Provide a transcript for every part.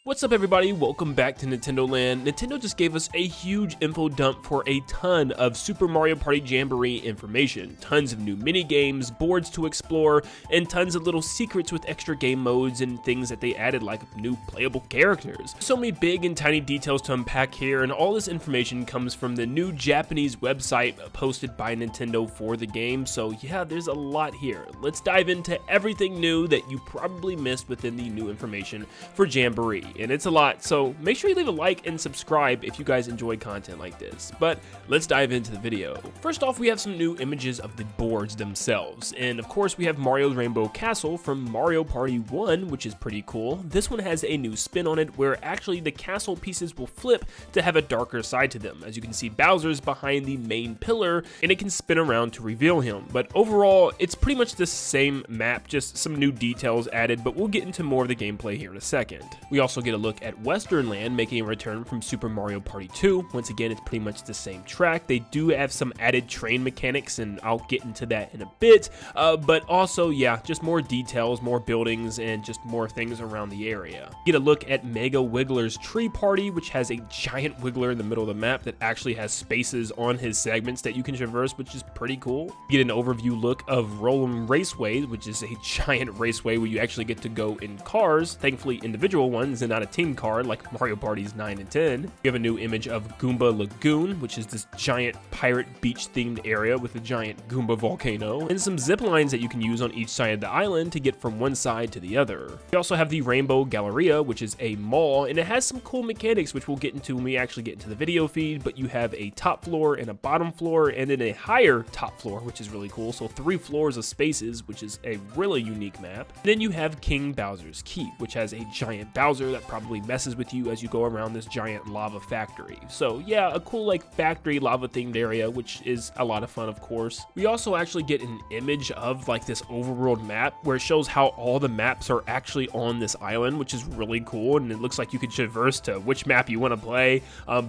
What's up everybody, welcome back to Nintendo Land. Nintendo just gave us a huge info dump for a ton of Super Mario Party Jamboree information. Tons of new mini-games, boards to explore, and tons of little secrets with extra game modes and things that they added like new playable characters. So many big and tiny details to unpack here, and all this information comes from the new Japanese website posted by Nintendo for the game. So yeah, there's a lot here. Let's dive into everything new that you probably missed within the new information for Jamboree. And it's a lot, so make sure you leave a like and subscribe if you guys enjoy content like this. But let's dive into the video. First off, we have some new images of the boards themselves, and of course we have Mario's Rainbow Castle from Mario Party 1, which is pretty cool. This one has a new spin on it where actually the castle pieces will flip to have a darker side to them. As you can see, Bowser's behind the main pillar and it can spin around to reveal him. But overall, it's pretty much the same map, just some new details added, but we'll get into more of the gameplay here in a second. We also get a look at Western Land making a return from Super Mario Party 2. Once again, it's pretty much the same track. They do have some added train mechanics, and I'll get into that in a bit, but also, yeah, just more details, more buildings, and just more things around the area. Get a look at Mega Wiggler's Tree Party, which has a giant wiggler in the middle of the map that actually has spaces on his segments that you can traverse, which is pretty cool. Get an overview look of Rollin' Raceway, which is a giant raceway where you actually get to go in cars, thankfully individual ones and not a team car like Mario Parties 9 and 10. We have a new image of Goomba Lagoon, which is this giant pirate beach themed area with a giant Goomba volcano, and some zip lines that you can use on each side of the island to get from one side to the other. We also have the Rainbow Galleria, which is a mall, and it has some cool mechanics which we'll get into when we actually get into the video feed, but you have a top floor and a bottom floor and then a higher top floor, which is really cool. So 3 floors of spaces, which is a really unique map. Then you have King Bowser's Keep, which has a giant Bowser that probably messes with you as you go around this giant lava factory. So yeah, a cool like factory lava themed area, which is a lot of fun, of course. We also actually get an image of like this overworld map where it shows how all the maps are actually on this island, which is really cool, and it looks like you could traverse to which map you want to play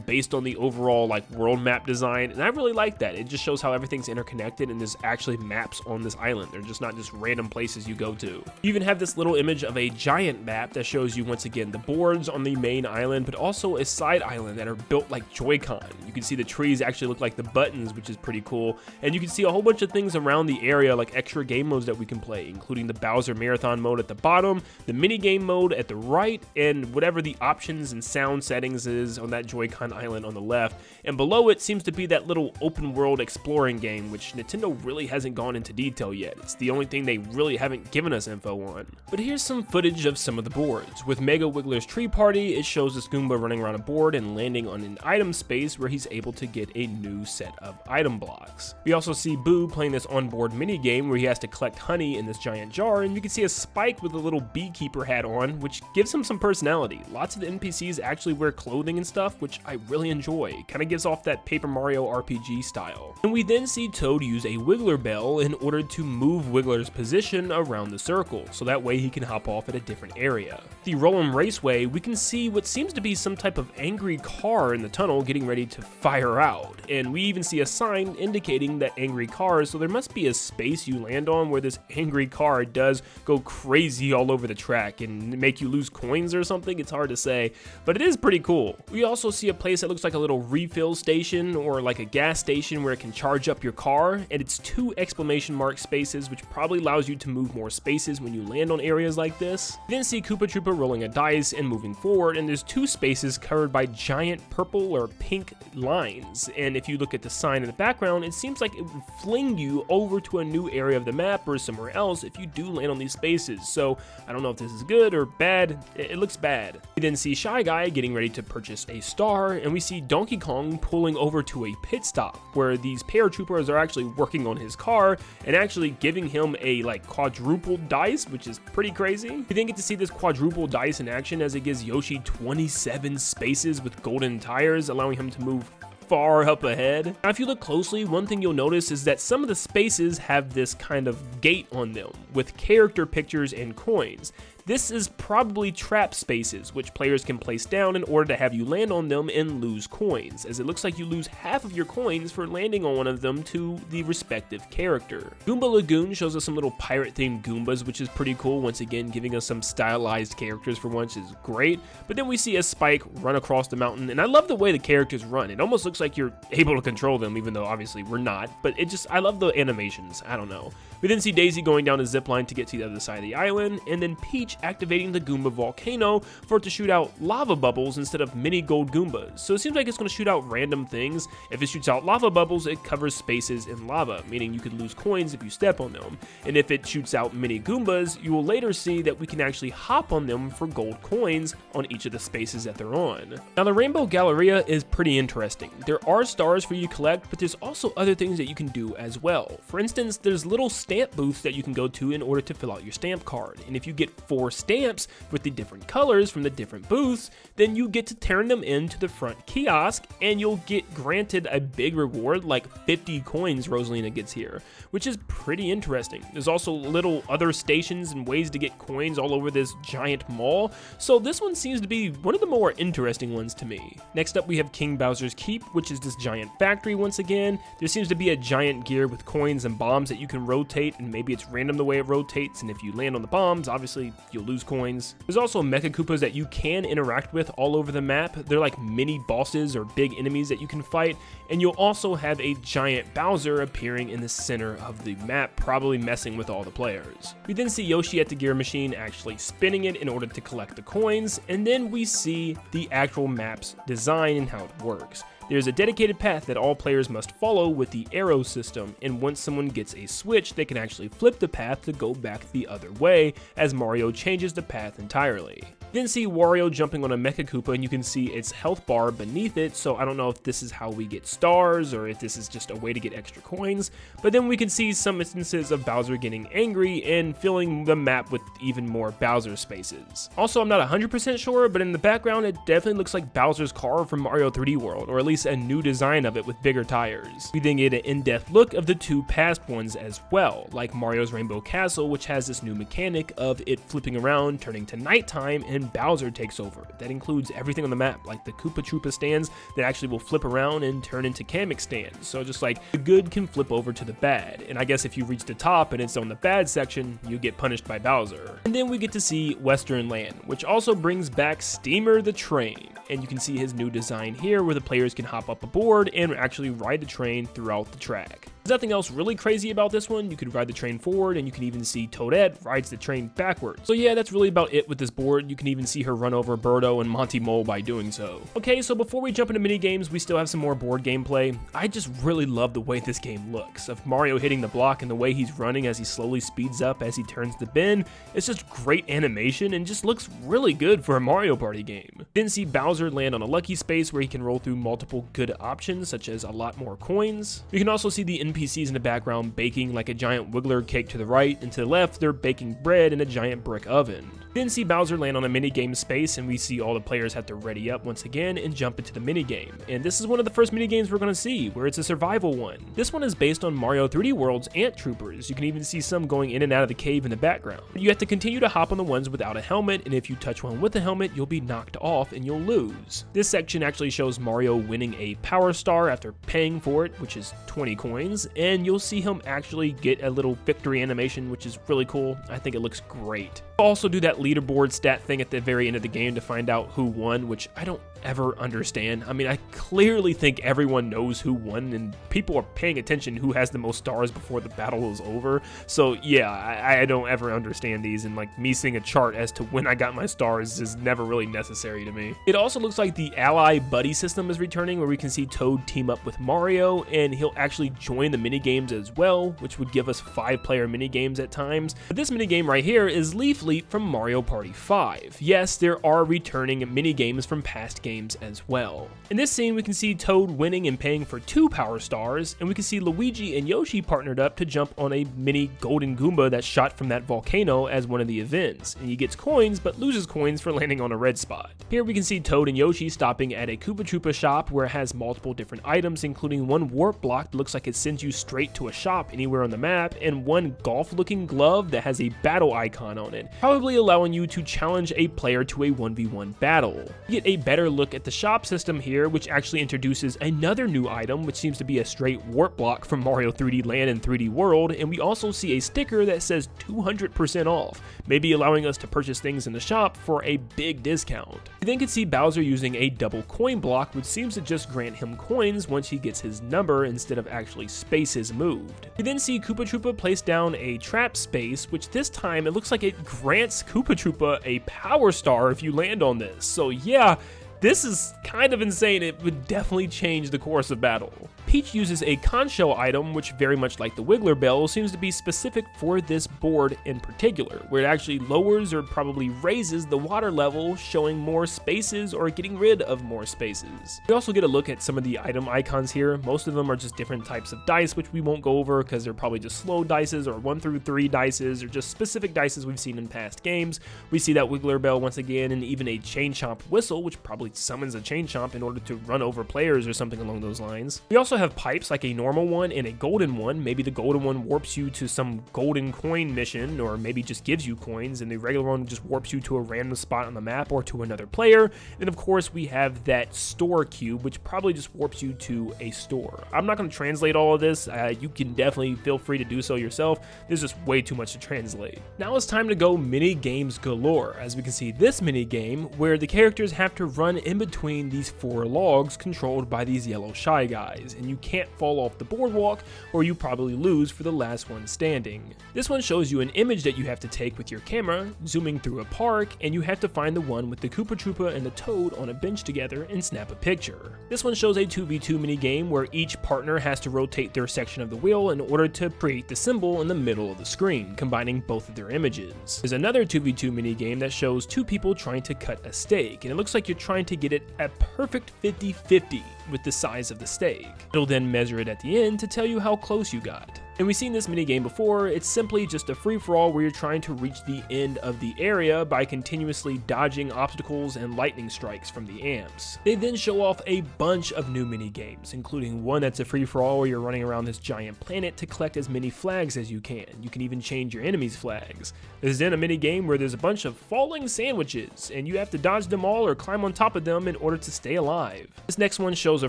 based on the overall like world map design, and I really like that. It just shows how everything's interconnected and there's actually maps on this island. They're just not just random places you go to. You even have this little image of a giant map that shows you once again the boards on the main island, but also a side island that are built like Joy-Con. You can see the trees actually look like the buttons, which is pretty cool, and you can see a whole bunch of things around the area like extra game modes that we can play, including the Bowser Marathon mode at the bottom, the mini game mode at the right, and whatever the options and sound settings is on that Joy-Con island on the left. And below it seems to be that little open world exploring game, which Nintendo really hasn't gone into detail yet. It's the only thing they really haven't given us info on. But here's some footage of some of the boards. With Mega Wiggler's Tree Party, it shows this Goomba running around a board and landing on an item space where he's able to get a new set of item blocks. We also see Boo playing this onboard mini game where he has to collect honey in this giant jar, and you can see a Spike with a little beekeeper hat on, which gives him some personality. Lots of the NPCs actually wear clothing and stuff, which I really enjoy. Kind of gives off that Paper Mario RPG style. And we then see Toad use a Wiggler Bell in order to move Wiggler's position around the circle, so that way he can hop off at a different area. The Rollin' Raceway, we can see what seems to be some type of angry car in the tunnel getting ready to fire out, and we even see a sign indicating that angry cars, so there must be a space you land on where this angry car does go crazy all over the track and make you lose coins or something. It's hard to say, but it is pretty cool. We also see a place that looks like a little refill station or like a gas station where it can charge up your car, and it's 2 exclamation mark spaces, which probably allows you to move more spaces when you land on areas like this. You then see Koopa Troopa rolling a dice and moving forward, and there's 2 spaces covered by giant purple or pink lines, and if you look at the sign in the background, it seems like it would fling you over to a new area of the map or somewhere else if you do land on these spaces. So I don't know if this is good or bad. It looks bad. We then see Shy Guy getting ready to purchase a star, and we see Donkey Kong pulling over to a pit stop where these paratroopers are actually working on his car and actually giving him a like quadruple dice, which is pretty crazy. We then get to see this quadruple dice in action as it gives Yoshi 27 spaces with golden tires, allowing him to move far up ahead. Now, if you look closely, one thing you'll notice is that some of the spaces have this kind of gate on them with character pictures and coins. This is probably trap spaces, which players can place down in order to have you land on them and lose coins, as it looks like you lose half of your coins for landing on one of them to the respective character. Goomba Lagoon shows us some little pirate-themed Goombas, which is pretty cool, once again giving us some stylized characters for once is great, but then we see a Spike run across the mountain, and I love the way the characters run. It almost looks like you're able to control them, even though obviously we're not, but I love the animations, I don't know. We then see Daisy going down a zipline to get to the other side of the island, and then Peach activating the Goomba volcano for it to shoot out lava bubbles instead of mini gold Goombas. So it seems like it's going to shoot out random things. If it shoots out lava bubbles, it covers spaces in lava, meaning you could lose coins if you step on them. And if it shoots out mini Goombas, you will later see that we can actually hop on them for gold coins on each of the spaces that they're on. Now the Rainbow Galleria is pretty interesting. There are stars for you to collect, but there's also other things that you can do as well. For instance, there's little stamp booths that you can go to in order to fill out your stamp card, and if you get 4 stamps with the different colors from the different booths, then you get to turn them into the front kiosk and you'll get granted a big reward like 50 coins Rosalina gets here, which is pretty interesting. There's also little other stations and ways to get coins all over this giant mall, so this one seems to be one of the more interesting ones to me. Next up we have King Bowser's Keep, which is this giant factory once again. There seems to be a giant gear with coins and bombs that you can rotate, and maybe it's random the way it rotates, and if you land on the bombs, obviously you'll lose coins. There's also Mecha Koopas that you can interact with all over the map. They're like mini bosses or big enemies that you can fight, and you'll also have a giant Bowser appearing in the center of the map, probably messing with all the players. We then see Yoshi at the gear machine actually spinning it in order to collect the coins, and then we see the actual map's design and how it works. There's a dedicated path that all players must follow with the arrow system, and once someone gets a switch, they can actually flip the path to go back the other way as Mario changes the path entirely. Then see Wario jumping on a Mecha Koopa, and you can see its health bar beneath it, so I don't know if this is how we get stars or if this is just a way to get extra coins, but then we can see some instances of Bowser getting angry and filling the map with even more Bowser spaces. Also, I'm not 100% sure, but in the background it definitely looks like Bowser's car from Mario 3D World, or at least a new design of it with bigger tires. We then get an in-depth look of the 2 past ones as well, like Mario's Rainbow Castle, which has this new mechanic of it flipping around, turning to nighttime, and Bowser takes over. That includes everything on the map, like the Koopa Troopa stands that actually will flip around and turn into Kamek stands. So just like the good can flip over to the bad, and I guess if you reach the top and it's on the bad section, you get punished by Bowser. And then we get to see Western Land, which also brings back Steamer the Train, and you can see his new design here where the players can hop up aboard and actually ride the train throughout the track. There's nothing else really crazy about this one. You could ride the train forward, and you can even see Toadette rides the train backwards. So yeah, that's really about it with this board. You can even see her run over Birdo and Monty Mole by doing so. Okay, so before we jump into mini games, we still have some more board gameplay. I just really love the way this game looks. Of Mario hitting the block and the way he's running as he slowly speeds up as he turns the bend. It's just great animation and just looks really good for a Mario Party game. Then see Bowser land on a lucky space where he can roll through multiple good options, such as a lot more coins. You can also see the NPCs in the background baking like a giant Wiggler cake to the right, and to the left they're baking bread in a giant brick oven. Then see Bowser land on a minigame space, and we see all the players have to ready up once again and jump into the minigame. And this is one of the first minigames we're going to see, where it's a survival one. This one is based on Mario 3D World's Ant Troopers. You can even see some going in and out of the cave in the background. You have to continue to hop on the ones without a helmet, and if you touch one with a helmet, you'll be knocked off and you'll lose. This section actually shows Mario winning a Power Star after paying for it, which is 20 coins, and you'll see him actually get a little victory animation, which is really cool. I think it looks great. Also do that leaderboard stat thing at the very end of the game to find out who won, which I don't ever understand. I mean, I clearly think everyone knows who won, and people are paying attention who has the most stars before the battle is over. So yeah, I don't ever understand these, and like me seeing a chart as to when I got my stars is never really necessary to me. It also looks like the ally buddy system is returning, where we can see Toad team up with Mario, and he'll actually join the minigames as well, which would give us 5-player minigames at times. But this minigame right here is Leaf Leap from Mario Party 5. Yes, there are returning minigames from past games as well. In this scene, we can see Toad winning and paying for 2 Power Stars, and we can see Luigi and Yoshi partnered up to jump on a mini golden Goomba that's shot from that volcano as one of the events, and he gets coins but loses coins for landing on a red spot. Here we can see Toad and Yoshi stopping at a Koopa Troopa shop where it has multiple different items, including one warp block that looks like it sends sends you straight to a shop anywhere on the map, and one golf-looking glove that has a battle icon on it, probably allowing you to challenge a player to a 1v1 battle. You get a better look at the shop system here, which actually introduces another new item, which seems to be a straight warp block from Mario 3D Land and 3D World, and we also see a sticker that says 200% off, maybe allowing us to purchase things in the shop for a big discount. We then can see Bowser using a double coin block, which seems to just grant him coins once he gets his number instead of actually spaces moved. We then see Koopa Troopa place down a trap space, which this time it looks like it grants Koopa Troopa a power star if you land on this. So yeah, this is kind of insane. It would definitely change the course of battle. Peach uses a conch shell item, which very much like the Wiggler Bell, seems to be specific for this board in particular, where it actually lowers or probably raises the water level, showing more spaces or getting rid of more spaces. We also get a look at some of the item icons here. Most of them are just different types of dice, which we won't go over because they're probably just slow dices or 1 through 3 dices or just specific dices we've seen in past games. We see that Wiggler Bell once again, and even a Chain Chomp whistle, which probably summons a Chain Chomp in order to run over players or something along those lines. We also have pipes, like a normal one and a golden one. Maybe the golden one warps you to some golden coin mission, or maybe just gives you coins, and the regular one just warps you to a random spot on the map or to another player. And of course we have that store cube, which probably just warps you to a store. I'm not going to translate all of this. You can definitely feel free to do so yourself. There's just way too much to translate. Now it's time to go mini games galore. As we can see, this mini game where the characters have to run in between these 4 logs controlled by these yellow Shy Guys, and you can't fall off the boardwalk or you probably lose for the last one standing. This one shows you an image that you have to take with your camera, zooming through a park, and you have to find the one with the Koopa Troopa and the Toad on a bench together and snap a picture. This one shows a 2v2 mini game where each partner has to rotate their section of the wheel in order to create the symbol in the middle of the screen, combining both of their images. There's another 2v2 mini game that shows 2 people trying to cut a steak, and it looks like you're trying to get it a perfect 50-50 with the size of the steak. It'll then measure it at the end to tell you how close you got. And we've seen this minigame before. It's simply just a free-for-all where you're trying to reach the end of the area by continuously dodging obstacles and lightning strikes from the amps. They then show off a bunch of new minigames, including one that's a free-for-all where you're running around this giant planet to collect as many flags as you can. You can even change your enemies' flags. There's then a minigame where there's a bunch of falling sandwiches, and you have to dodge them all or climb on top of them in order to stay alive. This next one shows a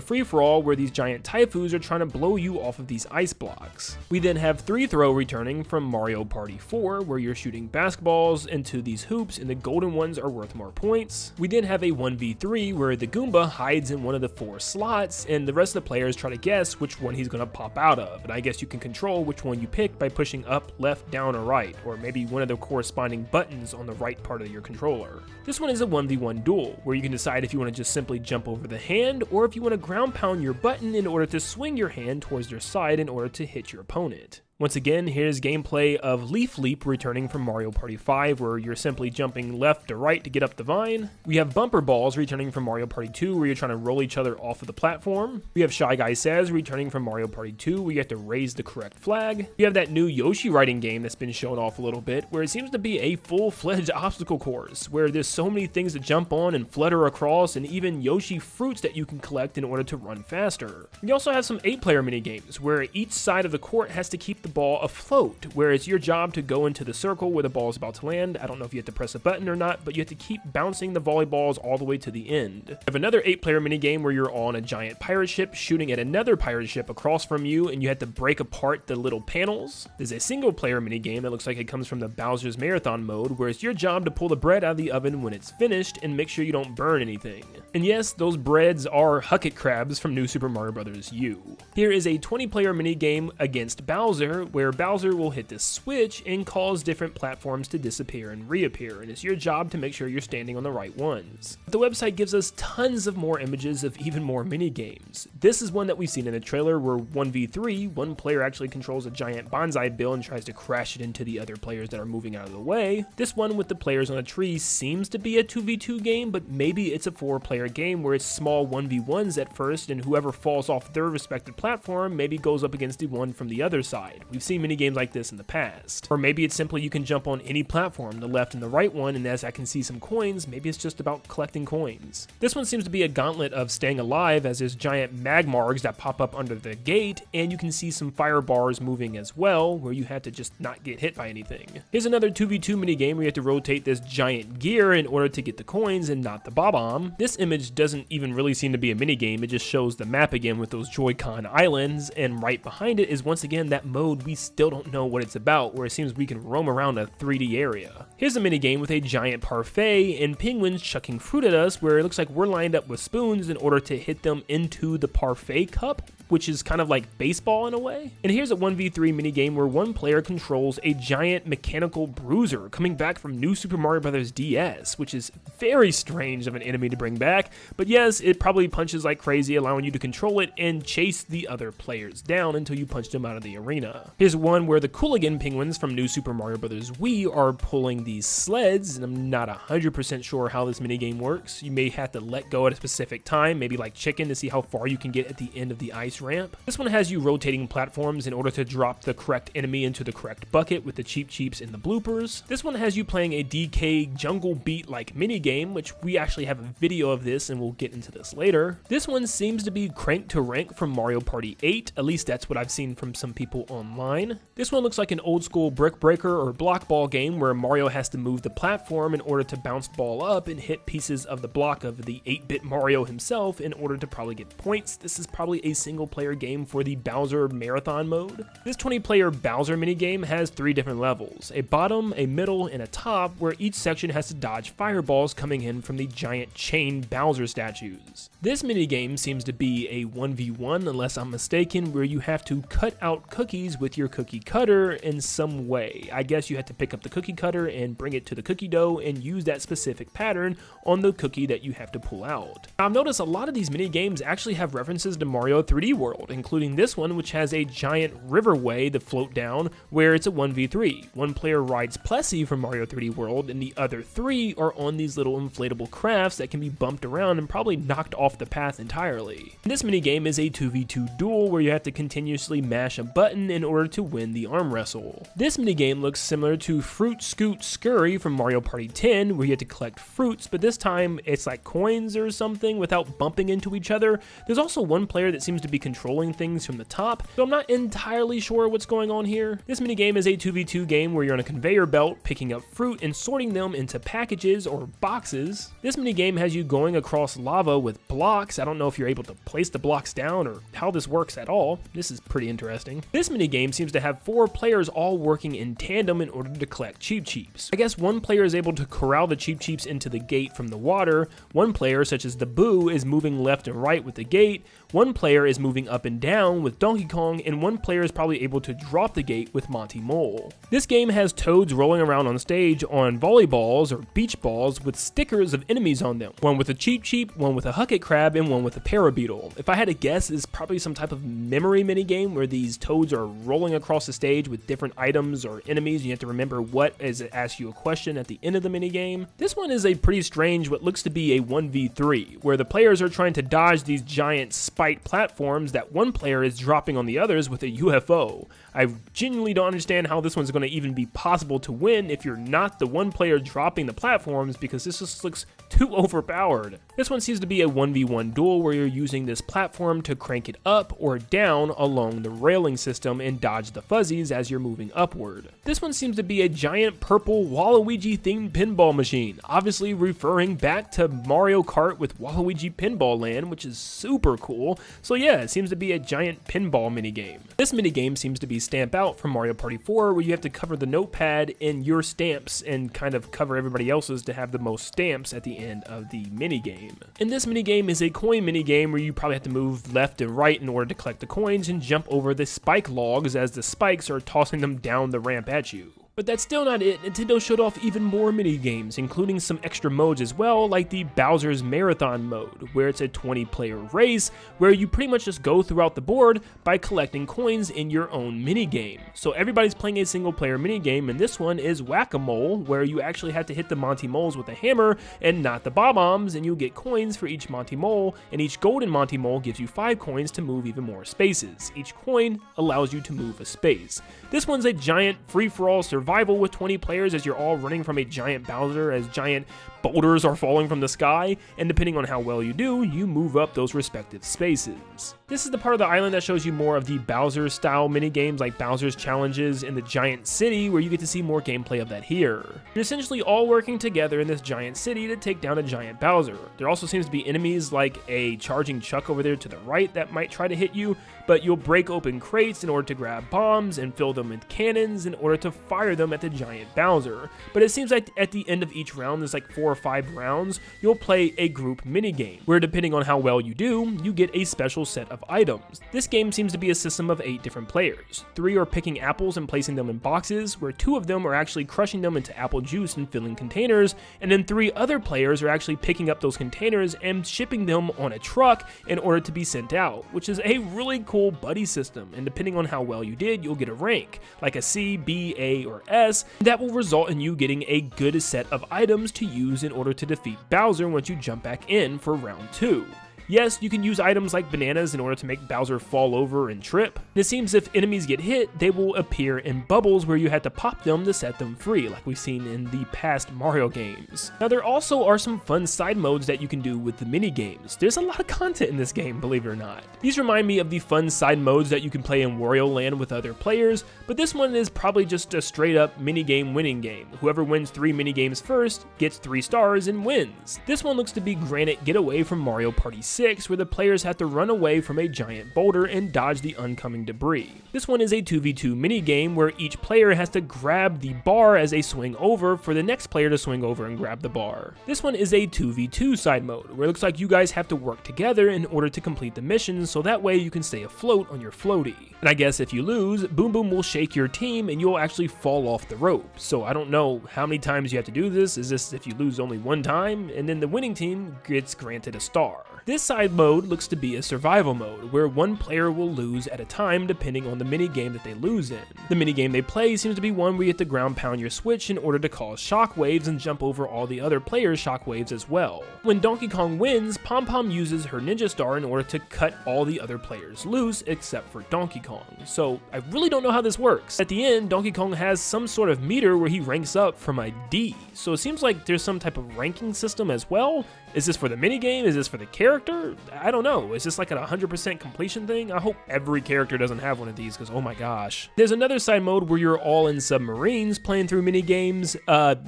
free-for-all where these giant taifus are trying to blow you off of these ice blocks. We then have 3-throw returning from Mario Party 4, where you're shooting basketballs into these hoops and the golden ones are worth more points. We then have a 1v3 where the Goomba hides in one of the 4 slots and the rest of the players try to guess which one he's going to pop out of. And I guess you can control which one you pick by pushing up, left, down, or right, or maybe one of the corresponding buttons on the right part of your controller. This one is a 1v1 duel, where you can decide if you want to just simply jump over the hand or if you want to ground pound your button in order to swing your hand towards their side in order to hit your opponent. Once again, here's gameplay of Leaf Leap returning from Mario Party 5, where you're simply jumping left to right to get up the vine. We have Bumper Balls returning from Mario Party 2, where you're trying to roll each other off of the platform. We have Shy Guy Says returning from Mario Party 2, where you have to raise the correct flag. We have that new Yoshi riding game that's been shown off a little bit, where it seems to be a full-fledged obstacle course, where there's so many things to jump on and flutter across, and even Yoshi fruits that you can collect in order to run faster. We also have some 8-player minigames, where each side of the court has to keep the ball afloat, where it's your job to go into the circle where the ball is about to land. I don't know if you have to press a button or not, but you have to keep bouncing the volleyballs all the way to the end. We have another 8-player minigame where you're on a giant pirate ship shooting at another pirate ship across from you, and you have to break apart the little panels. There's a single-player minigame that looks like it comes from the Bowser's Marathon mode, where it's your job to pull the bread out of the oven when it's finished and make sure you don't burn anything. And yes, those breads are Hucket Crabs from New Super Mario Bros. U. Here is a 20-player minigame against Bowser, where Bowser will hit this switch and cause different platforms to disappear and reappear, and it's your job to make sure you're standing on the right ones. The website gives us tons of more images of even more mini-games. This is one that we've seen in the trailer where 1v3, one player actually controls a giant bonsai bill and tries to crash it into the other players that are moving out of the way. This one with the players on a tree seems to be a 2v2 game, but maybe it's a 4-player game where it's small 1v1s at first, and whoever falls off their respective platform maybe goes up against the one from the other side. We've seen minigames like this in the past. Or maybe it's simply you can jump on any platform, the left and the right one, and as I can see some coins, maybe it's just about collecting coins. This one seems to be a gauntlet of staying alive, as there's giant magmargs that pop up under the gate, and you can see some fire bars moving as well, where you had to just not get hit by anything. Here's another 2v2 minigame where you have to rotate this giant gear in order to get the coins and not the bob-omb. This image doesn't even really seem to be a minigame, it just shows the map again with those Joy-Con islands, and right behind it is once again that mode we still don't know what it's about, where it seems we can roam around a 3D area. Here's a minigame with a giant parfait and penguins chucking fruit at us, where it looks like we're lined up with spoons in order to hit them into the parfait cup, which is kind of like baseball in a way. And here's a 1v3 minigame where one player controls a giant mechanical bruiser coming back from New Super Mario Bros. DS, which is very strange of an enemy to bring back, but yes, it probably punches like crazy, allowing you to control it and chase the other players down until you punch them out of the arena. Here's one where the Paulygon penguins from New Super Mario Bros. Wii are pulling these sleds, and I'm not 100% sure how this minigame works. You may have to let go at a specific time, maybe like chicken, to see how far you can get at the end of the ice ramp. This one has you rotating platforms in order to drop the correct enemy into the correct bucket with the Cheep Cheeps and the bloopers. This one has you playing a DK jungle beat like minigame, which we actually have a video of this and we'll get into this later. This one seems to be Crank to Rank from Mario Party 8, at least that's what I've seen from some people online. This one looks like an old school brick breaker or block ball game where Mario has to move the platform in order to bounce the ball up and hit pieces of the block of the 8-bit Mario himself in order to probably get points. This is probably a single player game for the Bowser Marathon mode. This 20-player Bowser minigame has 3 different levels, a bottom, a middle, and a top, where each section has to dodge fireballs coming in from the giant chain Bowser statues. This minigame seems to be a 1v1, unless I'm mistaken, where you have to cut out cookies with your cookie cutter in some way. I guess you have to pick up the cookie cutter and bring it to the cookie dough and use that specific pattern on the cookie that you have to pull out. Now, I've noticed a lot of these minigames actually have references to Mario 3D World, including this one, which has a giant riverway to float down, where it's a 1v3. One player rides Plessy from Mario 3D World, and the other 3 are on these little inflatable crafts that can be bumped around and probably knocked off the path entirely. This minigame is a 2v2 duel where you have to continuously mash a button in order to win the arm wrestle. This minigame looks similar to Fruit Scoot Scurry from Mario Party 10, where you have to collect fruits, but this time it's like coins or something without bumping into each other. There's also one player that seems to be controlling things from the top, so I'm not entirely sure what's going on here. This minigame is a 2v2 game where you're on a conveyor belt picking up fruit and sorting them into packages or boxes. This minigame has you going across lava with blocks. I don't know if you're able to place the blocks down or how this works at all. This is pretty interesting. This minigame seems to have 4 players all working in tandem in order to collect Cheep Cheeps. I guess one player is able to corral the Cheep Cheeps into the gate from the water, one player, such as the Boo, is moving left and right with the gate, one player is moving up and down with Donkey Kong, and one player is probably able to drop the gate with Monty Mole. This game has toads rolling around on stage on volleyballs or beach balls with stickers of enemies on them. One with a Cheep Cheep, one with a Hucket Crab, and one with a Parabeetle. If I had to guess, it's probably some type of memory minigame where these toads are rolling across the stage with different items or enemies. You have to remember what as it asks you a question at the end of the minigame. This one is a pretty strange, what looks to be a 1v3, where the players are trying to dodge these giant spiked platforms that one player is dropping on the others with a UFO. I genuinely don't understand how this one's going to even be possible to win if you're not the one player dropping the platforms, because this just looks too overpowered. This one seems to be a 1v1 duel where you're using this platform to crank it up or down along the railing system and dodge the fuzzies as you're moving upward. This one seems to be a giant purple Waluigi themed pinball machine, obviously referring back to Mario Kart with Waluigi Pinball Land, which is super cool. So yeah, it seems to be a giant pinball minigame. This minigame seems to be Stamp Out from Mario Party 4, where you have to cover the notepad in your stamps and kind of cover everybody else's to have the most stamps at the end of the minigame. And this minigame is a coin minigame where you probably have to move left and right in order to collect the coins and jump over the spike logs as the spikes are tossing them down the ramp at you. But that's still not it. Nintendo showed off even more mini-games, including some extra modes as well, like the Bowser's Marathon mode, where it's a 20-player race, where you pretty much just go throughout the board by collecting coins in your own mini-game. So everybody's playing a single-player mini-game, and this one is Whack-A-Mole, where you actually have to hit the Monty Moles with a hammer and not the Bob-Ombs, and you'll get coins for each Monty Mole, and each golden Monty Mole gives you 5 coins to move even more spaces. Each coin allows you to move a space. This one's a giant free-for-all survival with 20 players as you're all running from a giant Bowser as giant boulders are falling from the sky, and depending on how well you do, you move up those respective spaces. This is the part of the island that shows you more of the Bowser style mini games like Bowser's Challenges in the giant city, where you get to see more gameplay of that here. You're essentially all working together in this giant city to take down a giant Bowser. There also seems to be enemies like a charging Chuck over there to the right that might try to hit you, but you'll break open crates in order to grab bombs and fill them with cannons in order to fire them at the giant Bowser. But it seems like at the end of each round, there's like 4 or 5 rounds, you'll play a group minigame, where depending on how well you do, you get a special set of items. This game seems to be a system of 8 different players. 3 are picking apples and placing them in boxes, where 2 of them are actually crushing them into apple juice and filling containers, and then 3 other players are actually picking up those containers and shipping them on a truck in order to be sent out, which is a really cool buddy system, and depending on how well you did, you'll get a rank, like a C, B, A, or S, that will result in you getting a good set of items to use in order to defeat Bowser once you jump back in for round 2. Yes, you can use items like bananas in order to make Bowser fall over and trip. And it seems if enemies get hit, they will appear in bubbles where you had to pop them to set them free, like we've seen in the past Mario games. Now there also are some fun side modes that you can do with the mini games. There's a lot of content in this game, believe it or not. These remind me of the fun side modes that you can play in Wario Land with other players, but this one is probably just a straight up minigame winning game. Whoever wins 3 minigames first gets 3 stars and wins. This one looks to be Granite Getaway from Mario Party 6, where the players have to run away from a giant boulder and dodge the oncoming debris. This one is a 2v2 minigame where each player has to grab the bar as they swing over for the next player to swing over and grab the bar. This one is a 2v2 side mode, where it looks like you guys have to work together in order to complete the missions, so that way you can stay afloat on your floaty. And I guess if you lose, Boom Boom will shake your team and you'll actually fall off the rope. So I don't know how many times you have to do this. Is this if you lose only 1 time? And then the winning team gets granted a star. This side mode looks to be a survival mode, where 1 player will lose at a time depending on the minigame that they lose in. The minigame they play seems to be one where you have to ground pound your switch in order to cause shockwaves and jump over all the other players' shockwaves as well. When Donkey Kong wins, Pom Pom uses her ninja star in order to cut all the other players loose except for Donkey Kong. So I really don't know how this works. At the end, Donkey Kong has some sort of meter where he ranks up from a D. So it seems like there's some type of ranking system as well. Is this for the minigame? Is this for the character? I don't know. Is this like a 100% completion thing? I hope every character doesn't have one of these, because oh my gosh. There's another side mode where you're all in submarines playing through minigames.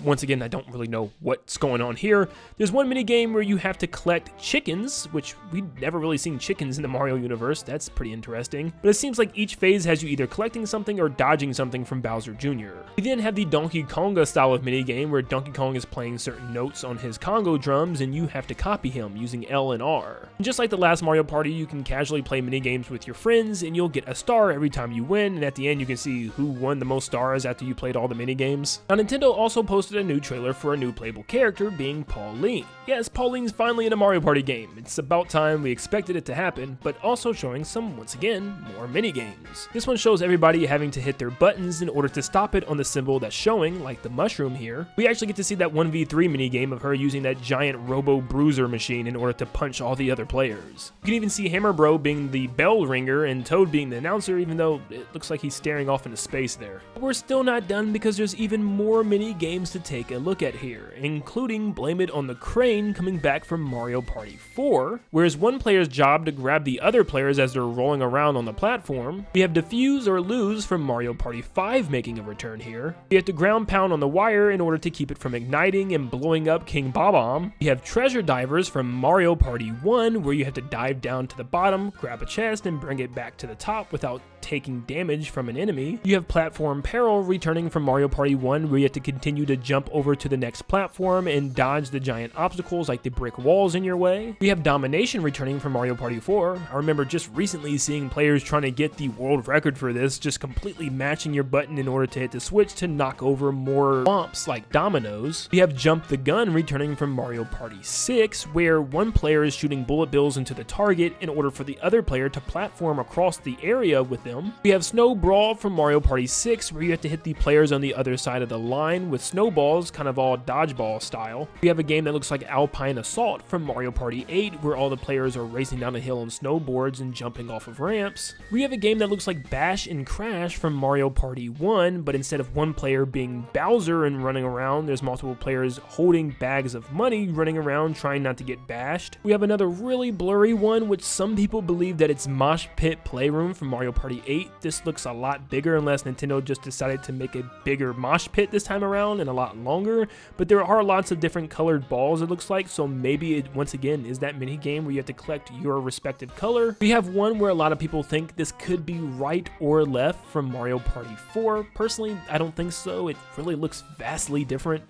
Once again, I don't really know what's going on here. There's one minigame where you have to collect chickens, which we've never really seen chickens in the Mario universe. That's pretty interesting. But it seems like each phase has you either collecting something or dodging something from Bowser Jr. We then have the Donkey Konga style of minigame where Donkey Kong is playing certain notes on his Congo drums and you have to copy him using L and R. And just like the last Mario Party, you can casually play minigames with your friends and you'll get a star every time you win, and at the end you can see who won the most stars after you played all the minigames. Now Nintendo also posted a new trailer for a new playable character being Pauline. Yes, Pauline's finally in a Mario Party game. It's about time, we expected it to happen, but also showing some, once again, more minigames. This one shows everybody having to hit their buttons in order to stop it on the symbol that's showing, like the mushroom here. We actually get to see that 1v3 minigame of her using that giant Robo Bruiser machine in order to punch all the other players. You can even see Hammer Bro being the bell ringer and Toad being the announcer, even though it looks like he's staring off into space there. But we're still not done because there's even more mini games to take a look at here, including Blame It on the Crane coming back from Mario Party 4, where it's one player's job to grab the other players as they're rolling around on the platform. We have Defuse or Lose from Mario Party 5 making a return here. You have to ground pound on the wire in order to keep it from igniting and blowing up King Bob-omb. We have Treasure Divers from Mario Party 1, where you have to dive down to the bottom, grab a chest, and bring it back to the top without taking damage from an enemy. You have Platform Peril returning from Mario Party 1, where you have to continue to jump over to the next platform and dodge the giant obstacles like the brick walls in your way. We have Domination returning from Mario Party 4. I remember just recently seeing players trying to get the world record for this, just completely matching your button in order to hit the switch to knock over more bumps like dominoes. We have Jump the Gun returning from Mario Party 6, where one player is shooting bullet bills into the target in order for the other player to platform across the area with them. We have Snow Brawl from Mario Party 6, where you have to hit the players on the other side of the line with snowballs, kind of all dodgeball style. We have a game that looks like Alpine Assault from Mario Party 8, where all the players are racing down a hill on snowboards and jumping off of ramps. We have a game that looks like Bash and Crash from Mario Party 1, but instead of one player being Bowser and running around, there's multiple players holding bags of money running around trying not to get bashed. We have another really blurry one, which some people believe that it's Mosh Pit Playroom from Mario Party 8. This looks a lot bigger unless Nintendo just decided to make a bigger mosh pit this time around and a lot longer, but there are lots of different colored balls it looks like, so maybe it once again is that mini game where you have to collect your respective color. We have one where a lot of people think this could be right or left from Mario Party 4. Personally, I don't think so. It really looks vastly different,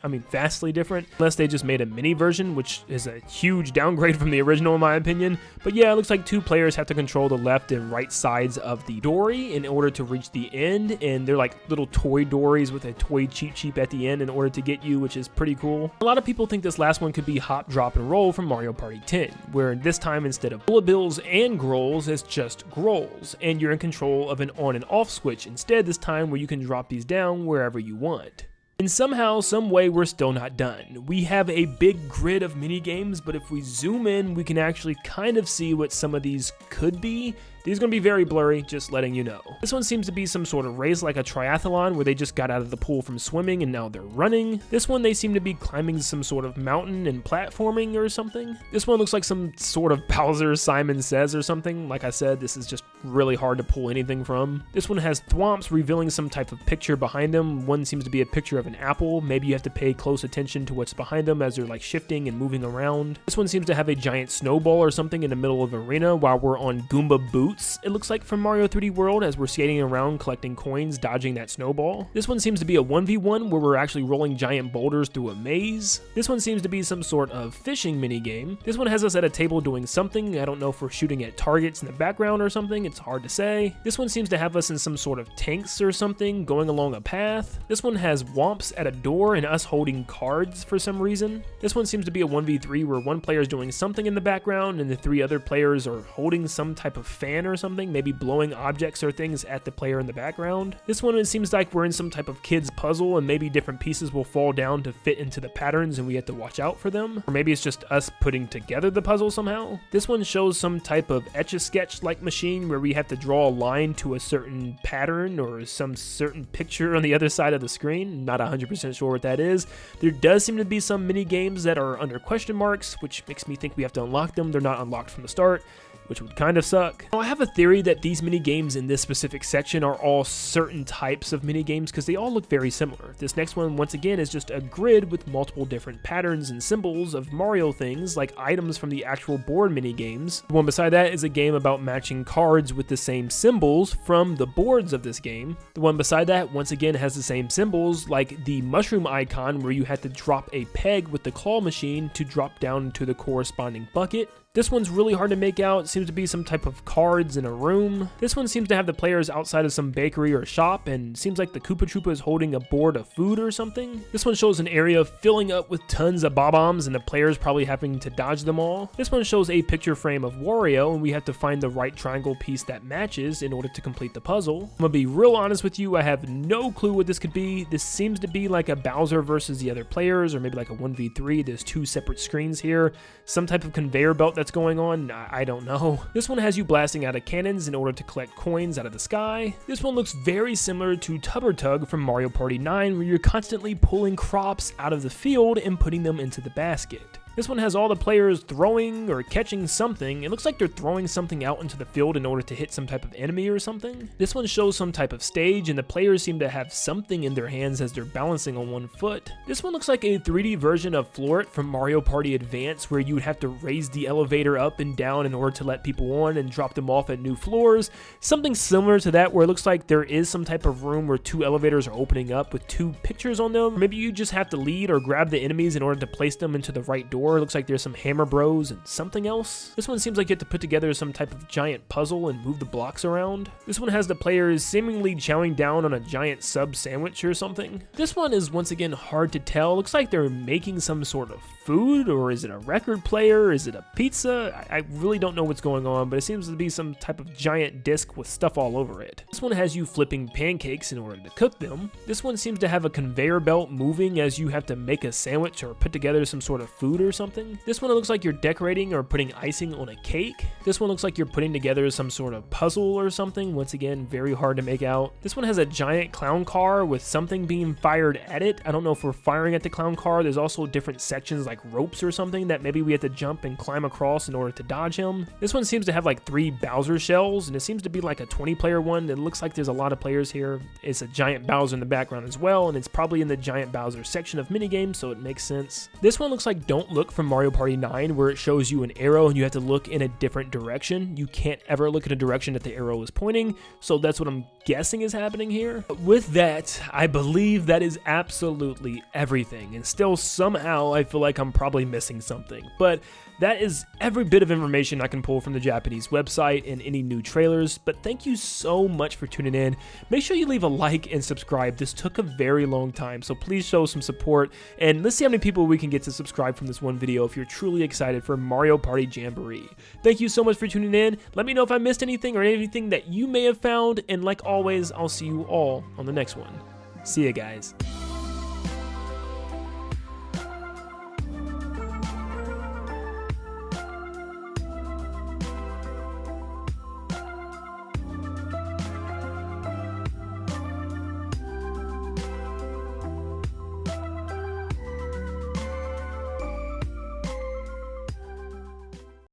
unless they just made a mini version, which is a huge downgrade from the original in my opinion. But yeah, it looks like two players have to control the left and right sides of the dory in order to reach the end, and they're like little toy dories with a toy cheat sheet at the end in order to get you, which is pretty cool. A lot of people think this last one could be Hop, Drop, and Roll from Mario Party 10, where this time instead of bullet bills and grolls, it's just grolls, and you're in control of an on and off switch instead this time, where you can drop these down wherever you want. And somehow, some way, we're still not done. We have a big grid of mini games, but if we zoom in, we can actually kind of see what some of these could be. These are going to be very blurry, just letting you know. This one seems to be some sort of race like a triathlon where they just got out of the pool from swimming and now they're running. This one they seem to be climbing some sort of mountain and platforming or something. This one looks like some sort of Bowser Simon Says or something. Like I said, this is just really hard to pull anything from. This one has thwomps revealing some type of picture behind them. One seems to be a picture of an apple. Maybe you have to pay close attention to what's behind them as they're like shifting and moving around. This one seems to have a giant snowball or something in the middle of an arena while we're on Goomba boots. It looks like from Mario 3D World as we're skating around collecting coins, dodging that snowball. This one seems to be a 1v1 where we're actually rolling giant boulders through a maze. This one seems to be some sort of fishing mini game. This one has us at a table doing something. I don't know if we're shooting at targets in the background or something. It's hard to say. This one seems to have us in some sort of tanks or something going along a path. This one has womps at a door and us holding cards for some reason. This one seems to be a 1v3 where one player is doing something in the background and the three other players are holding some type of fan or something, maybe blowing objects or things at the player in the background. This one, it seems like we're in some type of kid's puzzle and maybe different pieces will fall down to fit into the patterns and we have to watch out for them. Or maybe it's just us putting together the puzzle somehow. This one shows some type of Etch-a-Sketch like machine where we have to draw a line to a certain pattern or some certain picture on the other side of the screen. Not 100% sure what that is. There does seem to be some mini games that are under question marks, which makes me think we have to unlock them. They're not unlocked from the start, which would kind of suck. Now, I have a theory that these mini games in this specific section are all certain types of mini games because they all look very similar. This next one, once again, is just a grid with multiple different patterns and symbols of Mario things like items from the actual board mini games. The one beside that is a game about matching cards with the same symbols from the boards of this game. The one beside that, once again, has the same symbols like the mushroom icon where you had to drop a peg with the claw machine to drop down to the corresponding bucket. This one's really hard to make out. It seems to be some type of cards in a room. This one seems to have the players outside of some bakery or shop and seems like the Koopa Troopa is holding a board of food or something. This one shows an area filling up with tons of bob-ombs and the players probably having to dodge them all. This one shows a picture frame of Wario and we have to find the right triangle piece that matches in order to complete the puzzle. I'm gonna be real honest with you, I have no clue what this could be. This seems to be like a Bowser versus the other players or maybe like a 1v3. There's two separate screens here. Some type of conveyor belt that's going on, I don't know. This one has you blasting out of cannons in order to collect coins out of the sky. This one looks very similar to Tubber Tug from Mario Party 9 where you're constantly pulling crops out of the field and putting them into the basket. This one has all the players throwing or catching something. It looks like they're throwing something out into the field in order to hit some type of enemy or something. This one shows some type of stage, and the players seem to have something in their hands as they're balancing on one foot. This one looks like a 3D version of Floor It from Mario Party Advance, where you would have to raise the elevator up and down in order to let people on and drop them off at new floors. Something similar to that, where it looks like there is some type of room where 2 elevators are opening up with 2 pictures on them. Maybe you just have to lead or grab the enemies in order to place them into the right door. It looks like there's some Hammer Bros and something else. This one seems like you have to put together some type of giant puzzle and move the blocks around. This one has the players seemingly chowing down on a giant sub sandwich or something. This one is once again hard to tell. Looks like they're making some sort of food, or is it a record player? Is it a pizza? I really don't know what's going on, but it seems to be some type of giant disc with stuff all over it. This one has you flipping pancakes in order to cook them. This one seems to have a conveyor belt moving as you have to make a sandwich or put together some sort of food or something. This one looks like you're decorating or putting icing on a cake. This one looks like you're putting together some sort of puzzle or something. Once again, very hard to make out. This one has a giant clown car with something being fired at it. I don't know if we're firing at the clown car. There's also different sections like ropes or something that maybe we have to jump and climb across in order to dodge him. This one seems to have like 3 Bowser shells, and it seems to be like a 20-player one. It looks like there's a lot of players here. It's a giant Bowser in the background as well, and it's probably in the giant Bowser section of minigames, so it makes sense. This one looks like Don't Look from Mario Party 9, where it shows you an arrow and you have to look in a different direction. You can't ever look in a direction that the arrow is pointing, so that's what I'm guessing is happening here. With that, I believe that is absolutely everything, and still somehow I feel like I'm probably missing something, but that is every bit of information I can pull from the Japanese website and any new trailers. But thank you so much for tuning in. Make sure you leave a like and subscribe. This took a very long time, so please show some support, and let's see how many people we can get to subscribe from this one video if you're truly excited for Mario Party Jamboree. Thank you so much for tuning in. Let me know if I missed anything or anything that you may have found, and like always, I'll see you all on the next one. See ya, guys.